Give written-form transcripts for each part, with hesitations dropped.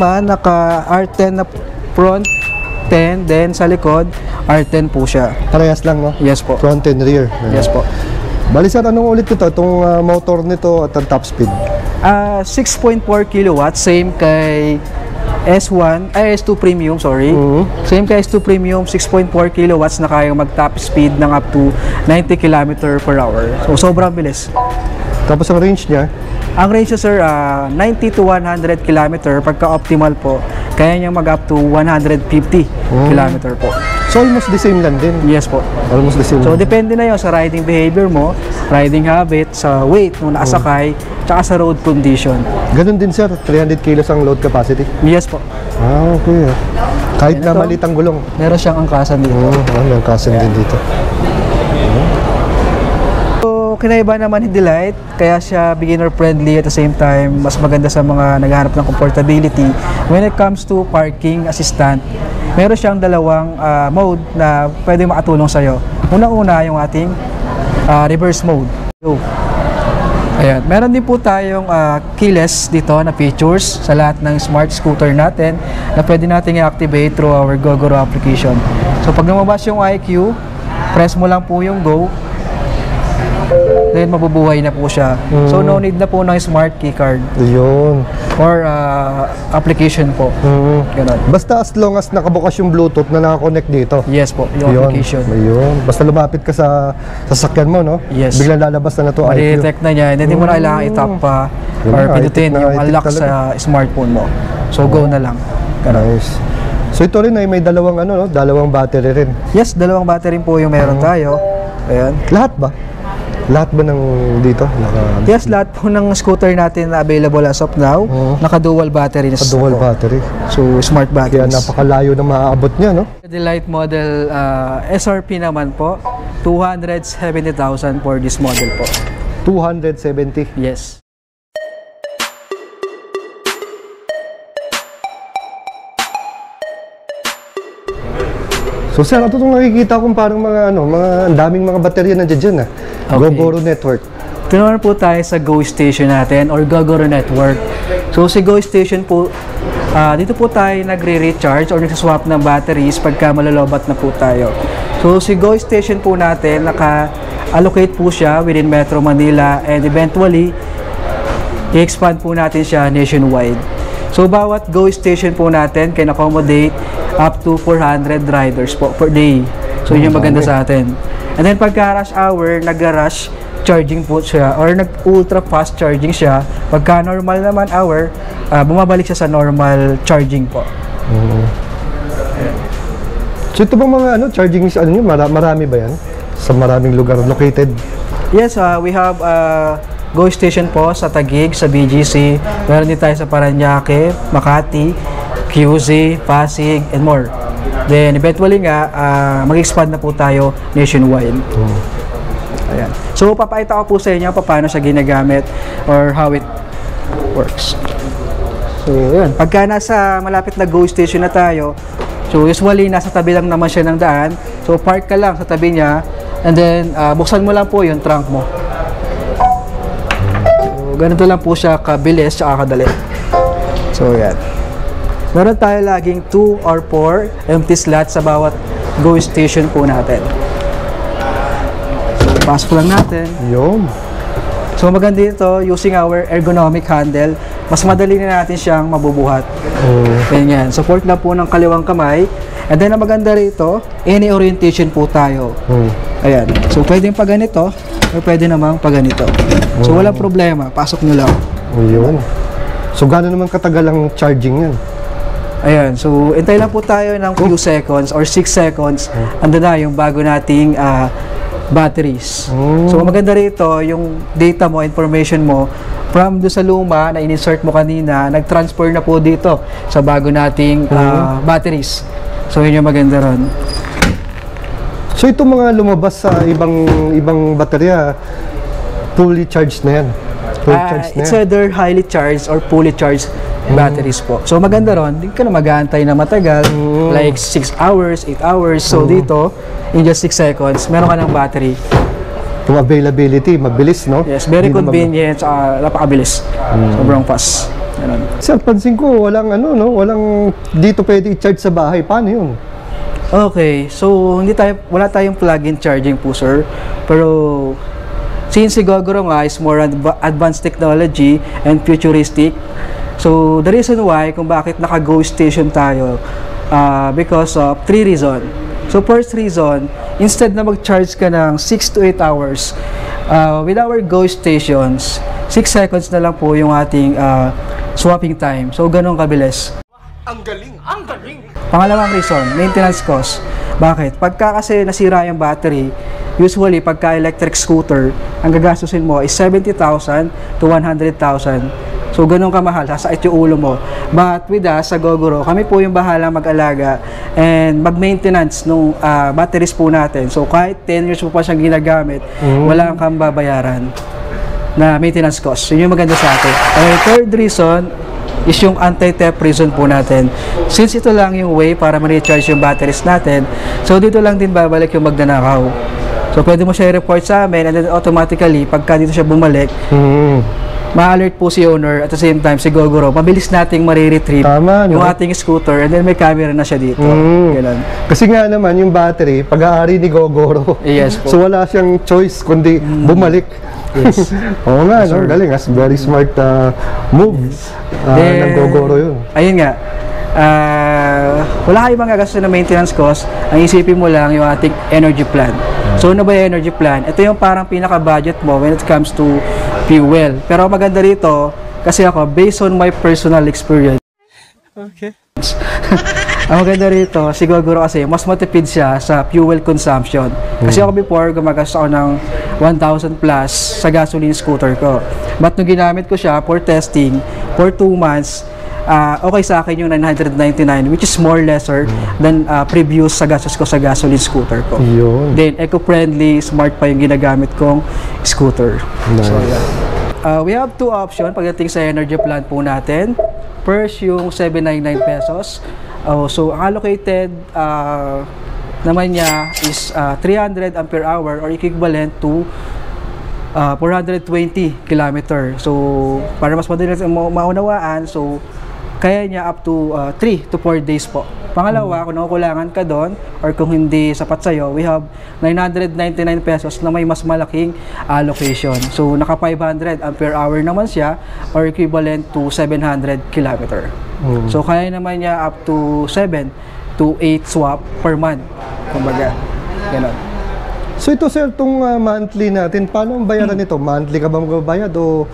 naman, naka R10 na front 10, then sa likod, R10 po siya. Parehas lang, no? Yes po. Front and rear. Yes po. Bali sir, anong ulit ito? Itong motor nito at ang top speed? 6.4 kilowatts, same kay S2 Premium, sorry. Same kay S2 Premium, 6.4 kilowatts na kayang mag-top speed ng up to 90 km per hour. So, sobrang bilis. Tapos ang range niya? Ang range niya, sir, 90 to 100 km. Pagka optimal po, kaya niyang mag-up to 150 km po. So, almost the same lang din? Yes po. Almost the same. So, depende na yun sa riding behavior mo, riding habit, sa weight nung nakasakay, tsaka sa road condition. Ganun din sir, 300 kilos ang load capacity? Yes po. Okay. Kahit na maliit ang gulong? Meron siyang angkasan dito. May angkasan din dito. So, kinaiba naman yung Delight, kaya siya beginner friendly at the same time, mas maganda sa mga naghahanap ng comfortability. When it comes to parking assistant, meron siyang dalawang mode na pwede makatulong sa'yo. Una-una yung ating reverse mode. So, ayan. Meron din po tayong keyless dito na features sa lahat ng smart scooter natin na pwede natin i-activate through our Gogoro application. So pag lumabas yung IQ, press mo lang po yung go, then mabubuhay na po siya. So no need na po ng smart keycard. Yun. Or application po. Ganun. Basta as long as nakabukas yung Bluetooth na nakakonect dito. Yes po, yung application. Ayun. Basta lumapit ka sa sasakyan mo, no? Yes. Biglang lalabas na to IQ. Ma-detect na niya. Hindi mo na kailangan itap pa or pinutin yung unlock sa smartphone mo. So go na lang. Ganun. Nice. So ito rin ay may dalawang dalawang battery rin. Yes, dalawang battery po yung meron tayo. Ayan. Lahat ba? Lahat ba ng dito? Yes, lahat po ng scooter natin na available as of now, naka-dual battery. Dual battery. So, smart batteries. Kaya napakalayo na maaabot niya, no? The Delight model SRP naman po, 270,000 for this model po. 270? Yes. So sir, ito itong nakikita kong parang mga ang daming mga baterya nandiyan dyan Gogoro Network. Ito naman po tayo sa Go Station natin or Gogoro Network. So si Go Station po, dito po tayo nagre-recharge or nagsaswap ng batteries pagka malalobat na po tayo. So si Go Station po natin, naka-allocate po siya within Metro Manila and eventually, i-expand po natin siya nationwide. So bawat Go Station po natin can accommodate up to 400 riders po per day. So yun yung maganda sa atin. And then pagka rush hour, nag-rush charging po siya or nag-ultra fast charging siya. Pagka normal naman hour, bumabalik siya sa normal charging po. So ito bang mga charging marami ba yan? Sa maraming lugar located? Yes, we have Go Station po sa Taguig, sa BGC. Meron din tayo sa Parañaque, Makati, QZ, Pasig, and more. Then eventually nga, mag-expand na po tayo nationwide. Ayan. So papakita ko po sa inyo paano siya ginagamit or how it works. So yun, pagka nasa malapit na Go Station na tayo, so usually nasa tabi lang naman siya ng daan. So park ka lang sa tabi niya and then buksan mo lang po yung trunk mo. So ganito lang po siya kabilis at kadali. So yan. Meron tayo laging 2 or 4 empty slots sa bawat Go Station po natin. So, pasok lang natin. Yun. So, maganda ito, using our ergonomic handle, mas madali na natin siyang mabubuhat. Ganyan. Support na po ng kaliwang kamay. And then, ang maganda rito, any orientation po tayo. Ayan. So, pwedeng pa ganito, or pwede namang pa ganito. So, walang problema. Pasok nyo lang. Yun. So, gano'n naman katagal ang charging yan? Ayan, so intay lang po tayo ng few seconds or 6 seconds. Ando na yung bago nating batteries. So maganda rito, yung data mo, information mo, from do sa luma na in-insert mo kanina, nag-transfer na po dito sa bago nating batteries. So yun yung maganda ron. So itong mga lumabas sa ibang baterya, fully charged na yan? It's either highly charged or fully charged batteries po. So maganda ron, hindi ka na mag-aantay na matagal, like 6 hours, 8 hours. So dito, in just 6 seconds, meron ka ng battery. Yung availability, mabilis, no? Yes, very convenient, napakabilis. Sobrang fast. Ganun. Sir, pansin ko, walang ano, no? Walang dito pwede i-charge sa bahay. Paano yun? Okay, so wala tayong plug-in charging po, sir. Pero since si Gogoro nga is more advanced technology and futuristic, so the reason why kung bakit naka-Go station tayo, because of 3 reasons. So first reason, instead na mag-charge ka ng 6 to 8 hours, with our Go stations, 6 seconds na lang po yung ating swapping time. So ganun kabilis. Ang galing! Ang galing! Pangalawang reason, maintenance cost. Bakit? Pagka kasi nasira yung battery, usually pagka electric scooter, ang gagastusin mo is 70,000 to 100,000. So ganun kamahal, sasakit yung ulo mo. But with us, sa Gogoro, kami po yung bahala mag-alaga and mag-maintenance nung batteries po natin. So kahit 10 years mo pa siyang ginagamit, wala kang babayaran na maintenance cost. Yun yung maganda sa atin. And third reason is yung anti-theft reason po natin. Since ito lang yung way para ma-recharge yung batteries natin, so dito lang din babalik yung magnanakaw. So pwede mo siya i-report sa amin and then automatically, pagka dito siya bumalik, ma-alert po si owner at the same time si Gogoro. Mabilis nating mariretrieve yung ating scooter and then may camera na siya dito. Ganun. Kasi nga naman yung battery, pag-aari ni Gogoro. Yes po. So wala siyang choice kundi bumalik. Yes. Oo nga, no? Galing. Very smart move ng Gogoro yun. Ayun nga. Wala kayong mga gasto na maintenance cost. Ang isipin mo lang yung ating energy plan. So ano ba yung energy plan? Ito yung parang pinaka-budget mo when it comes to fuel. Pero maganda rito, kasi ako, based on my personal experience, Okay. ang maganda rito, si Gogoro kasi, mas matipid siya sa fuel consumption. Kasi ako before, gumagastos ako ng 1,000 plus sa gasoline scooter ko. But nung ginamit ko siya for testing, for 2 months, okay sa akin yung 999, which is more lesser than previous sa gastos ko sa gasoline scooter ko. Yun. Then, eco-friendly, smart pa yung ginagamit kong scooter. Nice. So, yeah. We have 2 options pagdating sa energy plan po natin. First, yung 799 pesos. So, ang allocated naman niya is 300 ampere hour or equivalent to 420 kilometer. So, para mas madali maunawaan, so, kaya niya up to 3 to 4 days po. Pangalawa, kung nakukulangan ka doon or kung hindi sapat sa'yo, we have 999 pesos na may mas malaking allocation. So, naka 500 ampere hour naman siya or equivalent to 700 kilometer. So, kaya naman niya up to 7 to 8 swap per month. Kumbaga, gano'n. So ito sir, itong monthly natin, paano ang bayaran nito? Monthly ka ba magbabayad o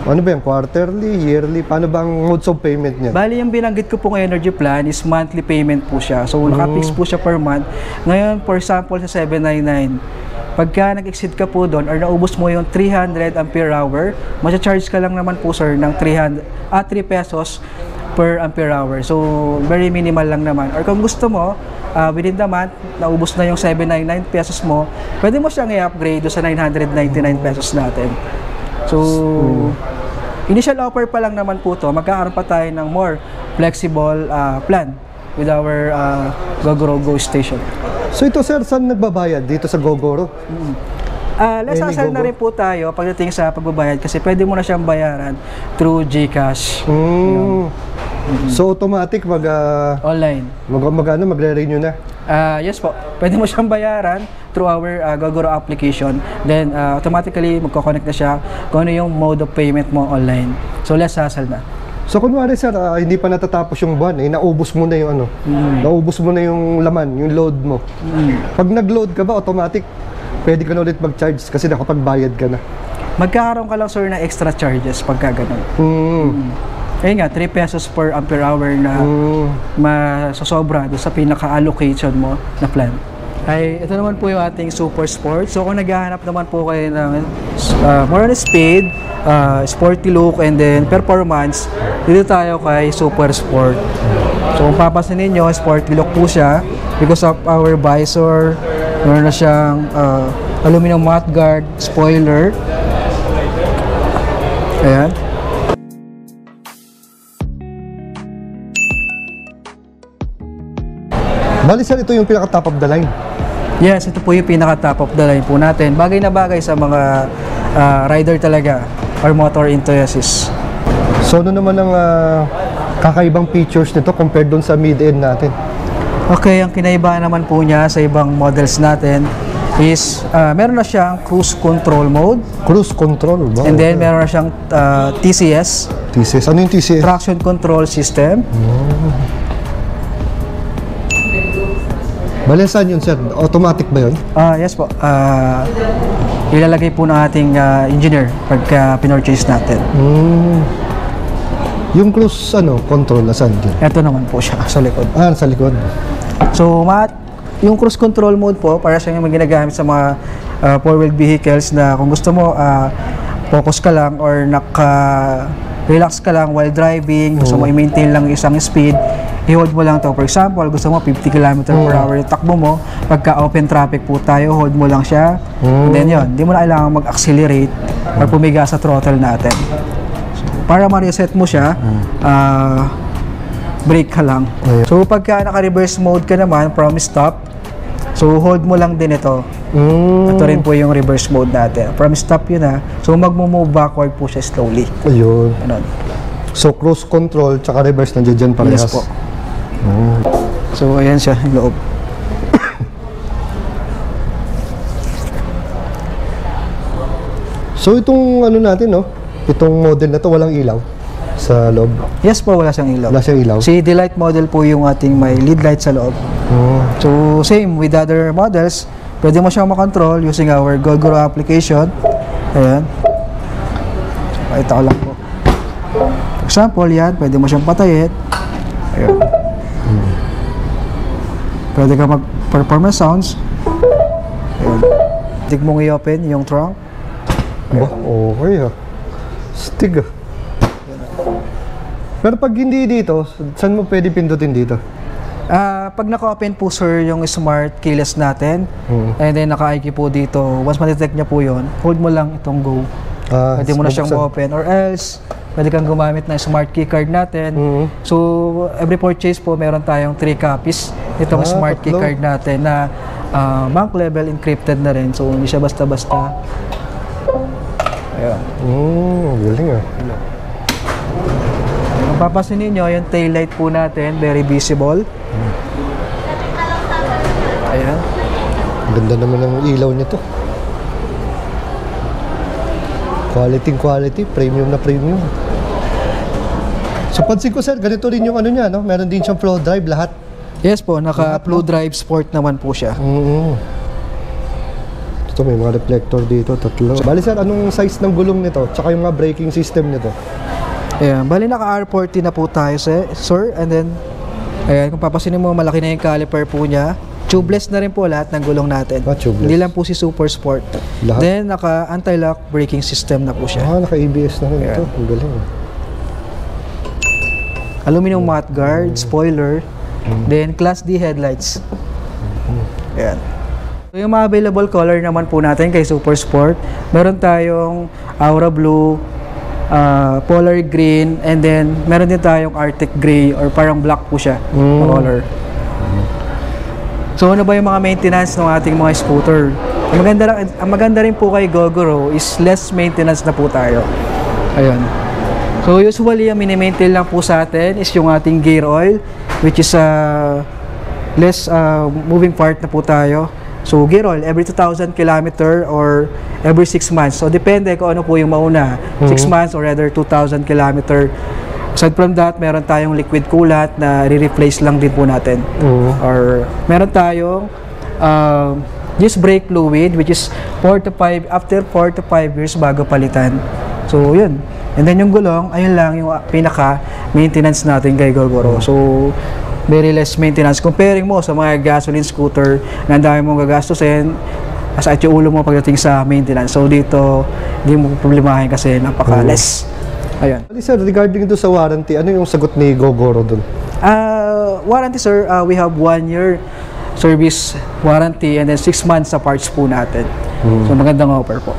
ano ba yan? Quarterly, yearly? Paano ba ang modes of payment niya? Bali, yung binanggit ko pong energy plan is monthly payment po siya. So, naka-fix po siya per month. Ngayon, for example, sa 799, pagka nag-exceed ka po doon or naubos mo yung 300 ampere hour, masya-charge ka lang naman po sir ng 3 pesos per ampere hour. So, very minimal lang naman. Or kung gusto mo, within the month, naubos na yung 799 pesos mo, pwede mo siyang i-upgrade sa 999 pesos natin. So, initial offer pa lang naman po to, magkakaroon pa tayo ng more flexible plan with our Gogoro Go Station. So ito sir, saan nagbabayad? Dito sa Gogoro? Lasasal na rin po tayo pagdating sa pagbabayad kasi pwede mo na siyang bayaran through GCash. So automatic Online. magre-renew na? Yes po. Pwede mo siyang bayaran through our Gogoro application. Then automatically magko-connect na siya kung ano yung mode of payment mo online. So less hassle na. So kunwari sir, hindi pa natatapos yung buwan, naubos mo na yung naubos mo na yung laman, yung load mo. Pag nag-load ka ba, automatic pwede ka na ulit mag-charge kasi nakapagbayad ka na. Magkakaroon ka lang sir na extra charges pagka ganun. Ayun nga, 3 pesos per ampere hour na masasobra doon sa pinaka-allocation mo na plan. Ay, ito naman po yung ating Super Sport. So kung naghahanap naman po kayo ng more on speed, sporty look, and then performance, dito tayo kay Super Sport. So kung papasin ninyo, sporty look po siya because of our visor. Meron na siyang aluminum mudguard, spoiler. Ayan. Bali sir, ito yung pinaka-top of the line. Yes, ito po yung pinaka-top of the line po natin. Bagay na bagay sa mga rider talaga or motor enthusiasts. So So ano naman ang kakaibang features nito compared doon sa mid-end natin? Okay, ang kinaibahan naman po niya sa ibang models natin is meron na siyang cruise control mode. Cruise control ba? And then meron na siyang TCS, TCS. Ano yung TCS? traction control system. Bale, saan yun, sir? Automatic ba yun? Yes po. Ilalagay po ng ating engineer pagka pinurchase natin. Yung cruise control na saan dyan? Ito naman po siya sa likod. Sa likod. So, yung cruise control mode po, para siya yung ginagamit sa mga four-wheeled vehicles na kung gusto mo, focus ka lang or relax ka lang while driving, gusto mo i-maintain lang isang speed, i-hold mo lang to. For example, gusto mo 50 km per hour yung takbo mo, pagka open traffic po tayo, hold mo lang siya. And then yun, hindi mo na kailangan mag-accelerate or pumiga sa throttle natin. So, para ma-reset mo siya, brake ka lang. So pagka naka-reverse mode ka naman from stop, so hold mo lang din ito. Ito rin po yung reverse mode natin. From stop yun so mag-move backward po siya slowly. Ayun. Ganun. So cruise control tsaka reverse nandiyan dyan parehas. Yes po. So ayan siya, yung loob. So itong natin, itong model na to walang ilaw sa loob. Yes po, wala siyang ilaw. Wala siyang ilaw. Si Delight model po yung ating may lead light sa loob. So same with other models, pwede mo siyang makontrol using our Gogoro application. Ayan. So, pakita ko lang po. For example, yan, pwede mo siyang patayin. Ayan. Pwede ka mag-performance sounds. Ayan. Tig mong i-open yung trunk. Ba, okay Stig Pero pag hindi dito, saan mo pwede pindutin dito? Pag naka-open po sir yung smart keyless natin, and then naka-IQ po dito, once ma-detect niya po yun, hold mo lang itong go. Pwede mo na siyang ma-open, or else pwede kang gumamit ng smart keycard natin. So every purchase po meron tayong 3 copies itong smart keycard natin na bank level encrypted na rin, so hindi siya basta-basta. Ayan. Galing Kung papasin ninyo, yung taillight po natin, very visible. Ayan. Ganda naman ng ilaw nito. Quality, premium na premium. So pansin ko sir, ganito rin yung niya, meron din siyang flow drive lahat. Yes po, naka-Flow Drive Sport naman po siya. Ito may mga reflector dito, 3. Bali sir, anong size ng gulong nito? Tsaka yung mga braking system nito? Ayan, bali naka R40 na po tayo sir, and then ayan, kung papasinin mo, malaki na yung caliper po niya. Tubeless na rin po lahat ng gulong natin. Tubeless. Hindi lang po si Super Sport. Lahat? Then naka anti-lock braking system na po siya. Naka ABS na rin ito. Ang galing. Aluminum mudguard, spoiler, then Class D headlights. Ayan. So yung mga available color naman po natin kay Super Sport, meron tayong Aura Blue, Polar Green, and then meron din tayong Arctic Gray or parang black po siya na color. So ano ba yung mga maintenance ng ating mga scooter? Ang maganda rin po kay Gogoro is less maintenance na po tayo. Ayun. So usually ang mini-maintain lang po sa atin is yung ating gear oil, which is less moving part na po tayo. So gear oil every 2,000 km or every 6 months. So depende kung ano po yung mauna, 6 months or rather 2,000 km. Aside from that, meron tayong liquid coolant na re-replace lang din po natin. Or meron tayong just brake fluid, which is after 4 to 5 years bago palitan. So yun. And then yung gulong, ayun lang yung pinaka-maintenance natin kay Gogoro. So very less maintenance comparing mo sa mga gasoline scooter na dami mong gagastusin at yung ulo mo pagdating sa maintenance. So dito, hindi mo problemahin kasi napaka-less. Ayan. Sir, regarding ito sa warranty, ano yung sagot ni Gogoro dun? Warranty sir, we have 1 year service warranty and then 6 months sa parts po natin. So magandang offer po.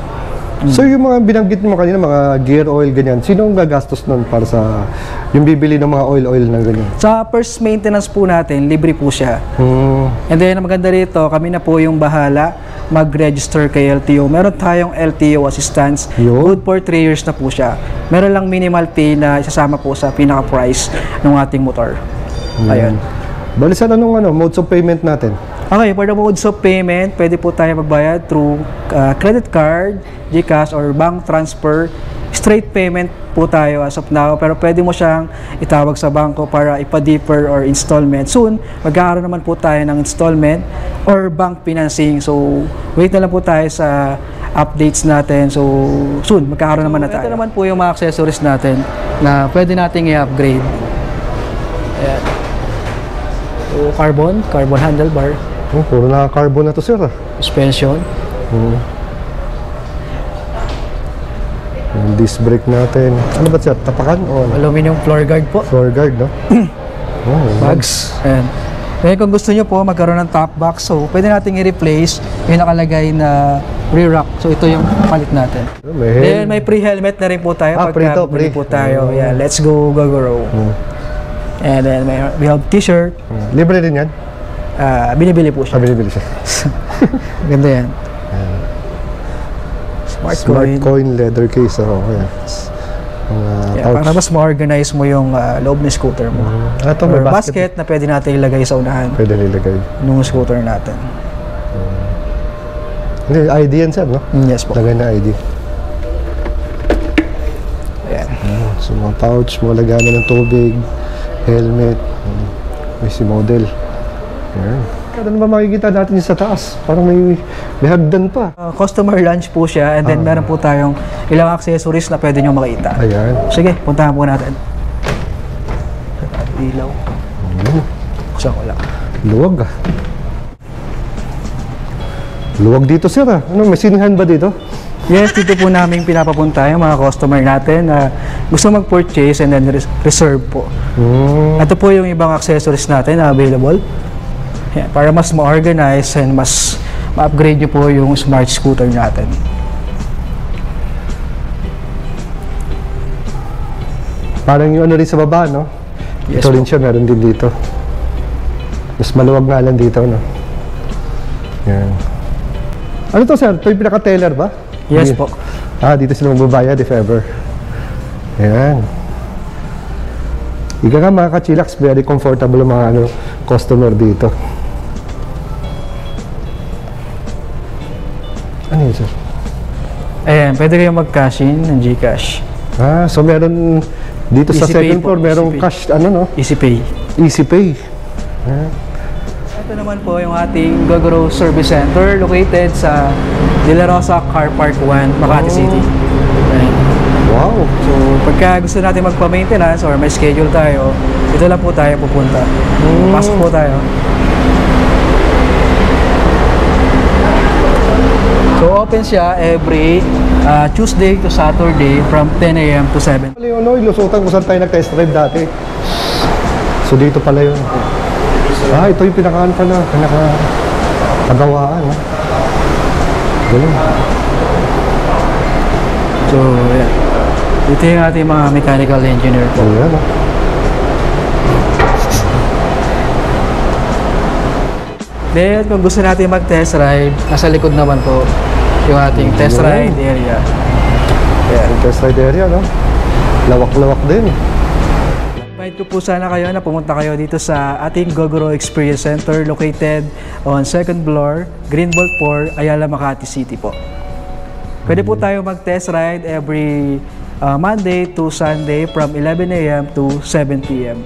So yung mga binanggit mo kanina, mga gear oil, ganyan, sino ang gagastos nun para sa yung bibili ng mga oil na ganyan? Sa first maintenance po natin, libre po siya. And then ang maganda rito, kami na po yung bahala mag-register kay LTO. Meron tayong LTO assistance. Yun. Good for 3 years na po siya. Meron lang minimal fee na isasama po sa pinaka-price ng ating motor. Ayun. Bali sir, anong modes of payment natin? Okay, for the modes of payment, pwede po tayo magbayad through credit card, GCash, or bank transfer. Straight payment po tayo as of now, pero pwede mo siyang itawag sa bangko para ipa-defer or installment. Soon, magkakaroon naman po tayo ng installment or bank financing. So, wait na lang po tayo sa updates natin. So, soon, magkakaroon naman na tayo. Ito naman po yung mga accessories natin na pwede nating i-upgrade. Ayan. So, carbon handlebar. Oh, puro naka-carbon na to sir. Suspension. Yung disc brake natin. Ano ba sir? Tapakan o ano? Aluminum floor guard po. Floor guard, no? Bags. Ayan. Kaya kung gusto nyo po magkaroon ng top box, so pwede natin i-replace yung nakalagay na rear rack. So ito yung palit natin. Then may pre-helmet na rin po tayo. Pagka bumili po tayo. Yeah, let's go Gogoro. And then we have t-shirt. Libre din yan? Binibili po siya. Binibili siya. Ganda yan. Smart coin leather case. Para mas ma-organize mo yung loob ng scooter mo. Ito, Or basket na pwede natin ilagay sa unahan. Pwede nilagay. Nung scooter natin. Hindi, ID yan sir, no? Yes po. Lagay na ID. Ayan. So mga pouch, mga laganan ng tubig, helmet, may si model. Ayan. Ano ba makikita natin sa taas? Parang may hagdan pa. Customer lunch po siya, and then meron po tayong ilang accessories na pwede nyo makita. Ayan. Sige, puntahan po natin. Ilaw. Buksan ko lang. Luwag ah. Luwag dito sir ah. Ano, may sinihan ba dito? Yes, dito po namin pinapapunta yung mga customer natin na gusto mag-purchase and then reserve po. Ito po yung ibang accessories natin na available. Yan, para mas ma-organize and mas ma-upgrade nyo po yung smart scooter natin. Parang yung ano rin sa baba, no? Yes, ito rin siya, meron din dito. Mas maluwag nga lang dito, no? Yan. Ano to sir? Ito yung pinaka-teller ba? Yes po. Dito sila magbabayad if ever. Yan. Ika nga mga ka-chillax, very comfortable ang mga customer dito. Ano yun sir? Ayan, pwede kayong mag-cash in ng GCash. So meron dito sa second floor, merong cash, Easy Pay. Easy Pay. Ito naman po yung ating Gogoro Service Center located sa De La Rosa Car Park 1, Makati City. Ayan. Wow! So, pagka gusto natin magpa-maintenance or may schedule tayo, ito lang po tayo pupunta. Pasok po tayo. So, open siya every Tuesday to Saturday from 10 a.m. to 7. Yung lusutan kung saan tayo nag-test drive dati. So, dito pala yun. Ito yung pinaka-pagawaan. Galing. So, yeah. Ito yung ating mga mechanical engineer po. Ayan, Then, kung gusto natin mag-test ride, nasa likod naman po yung ating test ride area. Yeah. Yung test ride area, no? Lawak-lawak din. Invite ko po sana kayo na pumunta kayo dito sa ating Gogoro Experience Center located on 2nd floor, Greenbelt 4, Ayala, Makati City po. Pwede po tayo mag-test ride every Monday to Sunday from 11 a.m. to 7 p.m.